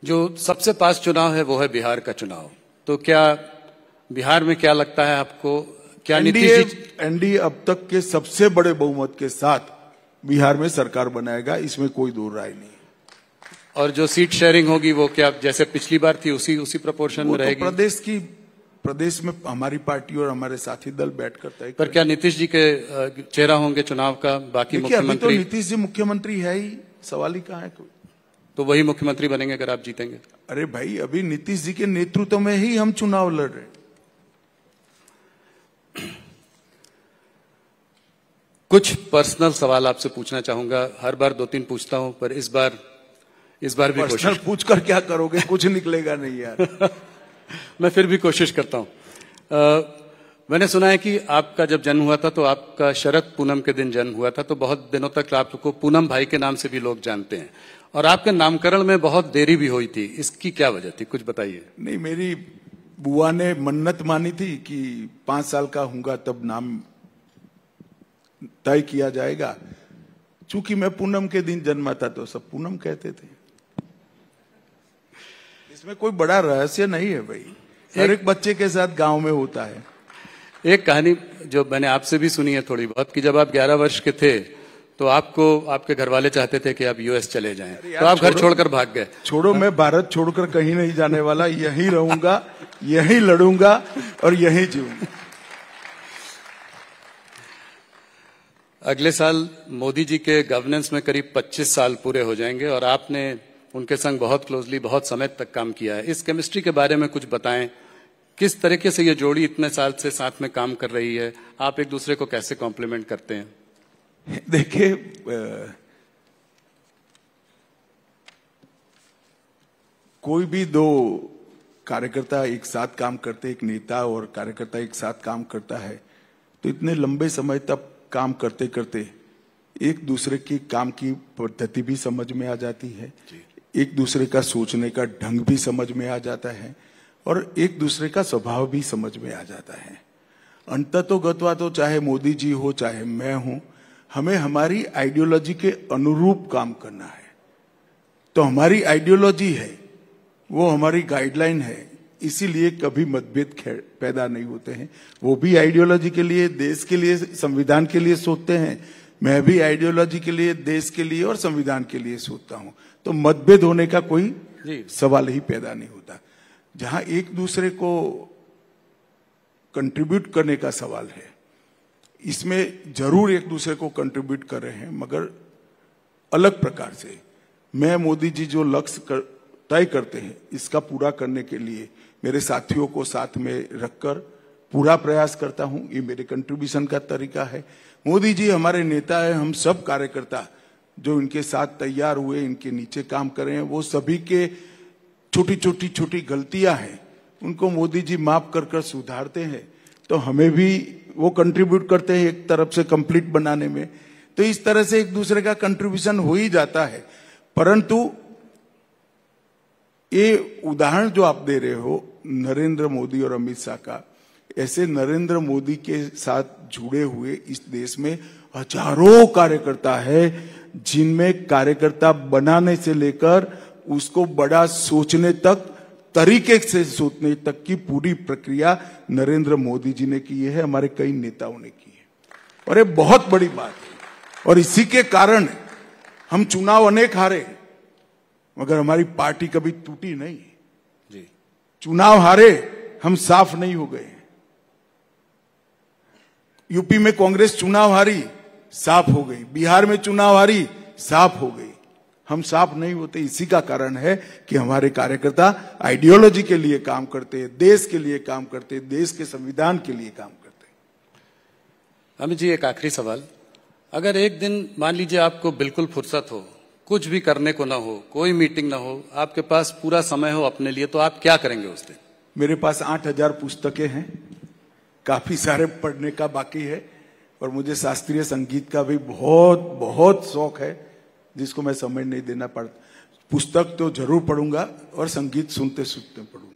जो सबसे पास चुनाव है वो है बिहार का चुनाव। तो क्या बिहार में क्या लगता है आपको, क्या नीतीश जी एनडीए अब तक के सबसे बड़े बहुमत के साथ बिहार में सरकार बनाएगा, इसमें कोई दो राय नहीं। और जो सीट शेयरिंग होगी वो क्या जैसे पिछली बार थी उसी प्रोपोर्शन में रहेगी? तो प्रदेश में हमारी पार्टी और हमारे साथी दल बैठकर तय। पर क्या नीतीश जी के चेहरा होंगे चुनाव का? बाकी मुख्यमंत्री अभी तो नीतीश जी मुख्यमंत्री है ही, सवाल ही कहाँ है कोई। तो वही मुख्यमंत्री बनेंगे अगर आप जीतेंगे? अरे भाई, अभी नीतीश जी के नेतृत्व में ही हम चुनाव लड़ रहे हैं। कुछ पर्सनल सवाल आपसे पूछना चाहूंगा। हर बार 2-3 पूछता हूं, पर इस बार भी कोशिश। पूछकर क्या करोगे, कुछ निकलेगा नहीं यार। मैं फिर भी कोशिश करता हूं। मैंने सुना है कि आपका जब जन्म हुआ था तो आपका शरद पूनम के दिन जन्म हुआ था, तो बहुत दिनों तक आपको पूनम भाई के नाम से भी लोग जानते हैं, और आपके नामकरण में बहुत देरी भी हुई थी। इसकी क्या वजह थी, कुछ बताइए। नहीं, मेरी बुआ ने मन्नत मानी थी कि 5 साल का हूंगा तब नाम तय किया जाएगा। चूंकि मैं पूनम के दिन जन्मा था तो सब पूनम कहते थे। इसमें कोई बड़ा रहस्य नहीं है भाई, हर एक बच्चे के साथ गांव में होता है। एक कहानी जो मैंने आपसे भी सुनी है थोड़ी बहुत, कि जब आप 11 वर्ष के थे तो आपको आपके घर वाले चाहते थे कि आप यूएस चले जाएं, तो आप घर छोड़कर भाग गए। छोड़ो, मैं भारत छोड़कर कहीं नहीं जाने वाला, यहीं रहूंगा, यहीं लड़ूंगा और यहीं जीऊंगा। अगले साल मोदी जी के गवर्नेंस में करीब 25 साल पूरे हो जाएंगे, और आपने उनके संग बहुत क्लोजली बहुत समय तक काम किया है। इस केमिस्ट्री के बारे में कुछ बताएं, किस तरीके से ये जोड़ी इतने साल से साथ में काम कर रही है, आप एक दूसरे को कैसे कॉम्प्लीमेंट करते हैं? देखिए, कोई भी दो कार्यकर्ता एक साथ काम करते, एक नेता और कार्यकर्ता एक साथ काम करता है, तो इतने लंबे समय तक काम करते करते एक दूसरे के काम की पद्धति भी समझ में आ जाती है, एक दूसरे का सोचने का ढंग भी समझ में आ जाता है, और एक दूसरे का स्वभाव भी समझ में आ जाता है। अंततोगत्वा तो चाहे मोदी जी हो चाहे मैं हूं, हमें हमारी आइडियोलॉजी के अनुरूप काम करना है। तो हमारी आइडियोलॉजी है, वो हमारी गाइडलाइन है, इसीलिए कभी मतभेद पैदा नहीं होते हैं। वो भी आइडियोलॉजी के लिए, देश के लिए, संविधान के लिए सोचते हैं, मैं भी आइडियोलॉजी के लिए, देश के लिए और संविधान के लिए सोचता हूं। तो मतभेद होने का कोई सवाल ही पैदा नहीं होता। जहां एक दूसरे को कंट्रीब्यूट करने का सवाल है, इसमें जरूर एक दूसरे को कंट्रीब्यूट कर रहे हैं, मगर अलग प्रकार से। मैं मोदी जी जो लक्ष्य तय करते हैं, इसका पूरा करने के लिए मेरे साथियों को साथ में रखकर पूरा प्रयास करता हूं। ये मेरे कंट्रीब्यूशन का तरीका है। मोदी जी हमारे नेता है, हम सब कार्यकर्ता जो इनके साथ तैयार हुए, इनके नीचे काम कर रहे हैं, वो सभी के छोटी गलतियां हैं, उनको मोदी जी माफ कर सुधारते हैं। तो हमें भी वो कंट्रीब्यूट करते हैं एक तरफ से कंप्लीट बनाने में। तो इस तरह से एक दूसरे का कंट्रीब्यूशन हो ही जाता है। परंतु ये उदाहरण जो आप दे रहे हो नरेंद्र मोदी और अमित शाह का, ऐसे नरेंद्र मोदी के साथ जुड़े हुए इस देश में हजारों कार्यकर्ता है, जिनमें कार्यकर्ता बनाने से लेकर उसको बड़ा सोचने तक, तरीके से सोचने तक की पूरी प्रक्रिया नरेंद्र मोदी जी ने की है, हमारे कई नेताओं ने की है, और ये बहुत बड़ी बात है। और इसी के कारण हम चुनाव अनेक हारे, मगर हमारी पार्टी कभी टूटी नहीं जी। चुनाव हारे, हम साफ नहीं हो गए। यूपी में कांग्रेस चुनाव हारी, साफ हो गई। बिहार में चुनाव हारी, साफ हो गई। हम साफ नहीं होते, इसी का कारण है कि हमारे कार्यकर्ता आइडियोलॉजी के लिए काम करते हैं, देश के लिए काम करते हैं, देश के संविधान के लिए काम करते हैं। अमित जी, एक आखिरी सवाल, अगर एक दिन मान लीजिए आपको बिल्कुल फुर्सत हो, कुछ भी करने को ना हो, कोई मीटिंग ना हो, आपके पास पूरा समय हो अपने लिए, तो आप क्या करेंगे उस दिन? मेरे पास 8000 पुस्तकें हैं, काफी सारे पढ़ने का बाकी है, और मुझे शास्त्रीय संगीत का भी बहुत शौक है, जिसको मैं समय नहीं देना पड़ता। पुस्तक तो जरूर पढ़ूंगा और संगीत सुनते सुनते पढ़ूंगा।